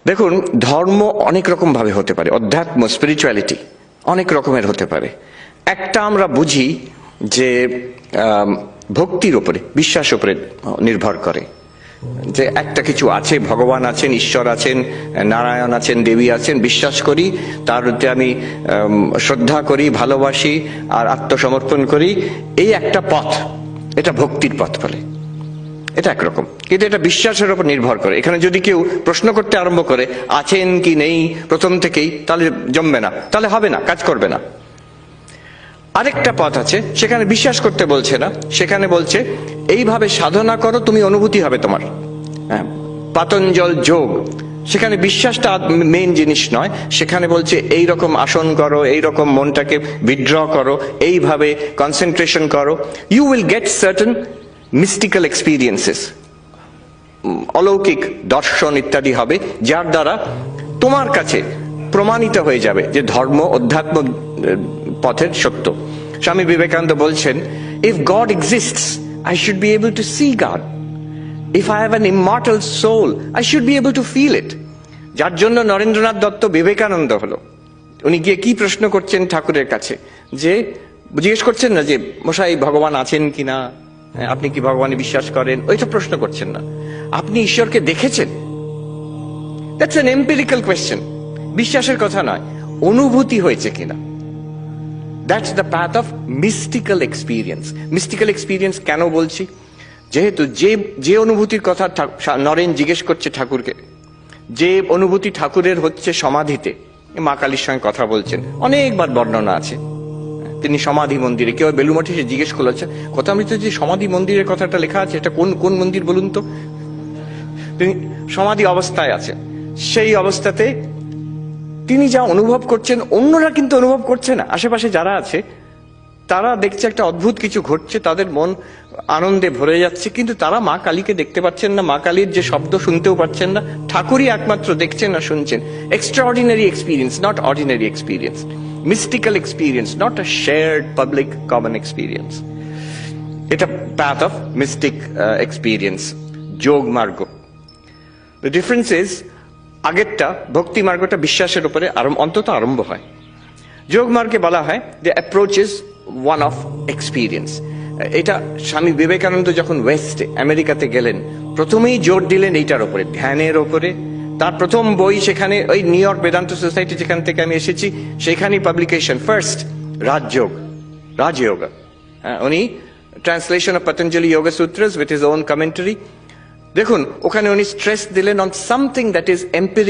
দেখুন, ধর্ম অনেক রকম ভাবে হতে পারে, অধ্যাত্ম স্পিরিচুয়ালিটি অনেক রকমের হতে পারে। একটা আমরা বুঝি যে ভক্তির উপরে, বিশ্বাসের উপরে নির্ভর করে, যে একটা কিছু আছে, ভগবান আছেন, ঈশ্বর আছেন, নারায়ণ আছেন, দেবী আছেন, বিশ্বাস করি, তার প্রতি আমি শ্রদ্ধা করি, ভালোবাসি আর আত্মসমর্পণ করি। এই একটা পথ, এটা ভক্তির পথ বলে। এটা একরকম, কিন্তু এটা বিশ্বাসের উপর নির্ভর করে। এখানে যদি কেউ প্রশ্ন করতে আরম্ভ করে আছেন কি নেই প্রথম থেকেই, তাহলে জমবে না, তাহলে হবে না, কাজ করবে না। আরেকটা পথ আছে, সেখানে বিশ্বাস করতে বলছে না, সেখানে বলছে এইভাবে সাধনা করো, তুমি অনুভূতি হবে তোমার। পাতঞ্জল যোগ, সেখানে বিশ্বাসটা মেইন জিনিস নয়, সেখানে বলছে এই রকম আসন করো, এই রকম মনটাকে উইথড্র করো, এইভাবে কনসেন্ট্রেশন করো, you will get certain mystical experiences, অলৌকিক দর্শন ইত্যাদি হবে, যার দ্বারা তোমার কাছে প্রমাণিত হয়ে যাবে যে ধর্ম অধ্যাত্ম পথের সত্য। স্বামী বিবেকানন্দ বলছেন, if God exists I should be able to see God, if I have an immortal soul I should be able to feel it. যার জন্য নরেন্দ্রনাথ দত্ত বিবেকানন্দ হলো। উনি গিয়ে কি প্রশ্ন করছেন ঠাকুরের কাছে, যে জিজ্ঞেস করছেন না যে মশাই ভগবান আছেন কিনা, আপনি কি ভগবানে বিশ্বাস করেন, ওইসব প্রশ্ন করছেন না, আপনি ঈশ্বরকে দেখেছেন? দ্যাটস অ্যান এম্পিরিক্যাল কোয়েশ্চেন, বিশ্বাসের কথা নয়, অনুভূতি হয়েছে কিনা। That's the path of mystical experience. Mystical experience কেন বলছি? যেহেতু যে অনুভূতির কথা নরেন জিজ্ঞেস করছে ঠাকুরকে, যে অনুভূতি ঠাকুরের হচ্ছে সমাধিতে, মা কালীর সঙ্গে কথা বলছেন, অনেকবার বর্ণনা আছে, তিনি সমাধি মন্দিরে, কেউ বেলুমঠে সে জিজ্ঞেস করছে কথামৃত যে সমাধি মন্দিরের কথাটা লেখা আছে, এটা কোন কোন মন্দির বলুন তো। তিনি সমাধি অবস্থায় আছে, সেই অবস্থাতে তিনি যা অনুভব করছেন অন্যরা কিন্তু অনুভব করছে না। আশেপাশে যারা আছে তারা দেখছে একটা অদ্ভুত কিছু ঘটছে, তাদের মন আনন্দে ভরে যাচ্ছে, কিন্তু তারা মা কালীকে দেখতে পাচ্ছেন না, মা কালীর যে শব্দ শুনতেও পাচ্ছেন না, ঠাকুরই একমাত্র দেখছেন আর শুনছেন। Extraordinary experience, not ordinary experience. Mystical experience, not a shared public common experience. It's a path of mystic experience, যোগ মার্গ। The difference is, আগেরটা ভক্তি মার্গটা বিশ্বাসের উপরে অন্তত আরম্ভ হয়। যোগ মার্গে বলা হয় the approach is one of experience. এটা স্বামী বিবেকানন্দ যখন ওয়েস্টে আমেরিকাতে গেলেন, প্রথমেই জোর দিলেন এইটার উপরে, ধ্যানের উপরে। তার প্রথম বই সেখানে, ওই নিউ ইয়র্ক বেদান্ত সোসাইটি যেখান থেকে আমি এসেছি, সেখানেই পাবলিকেশন ফার্স্ট, রাজযোগ। উনি ট্রান্সলেশন অফ পতঞ্জলি যোগ সূত্রস উইথ হিজ ওন কমেন্টারি। দেখুন, ওখানে উনি স্ট্রেস দিলেন অন সামথিং দ্যাট ইজ এম্পিরিক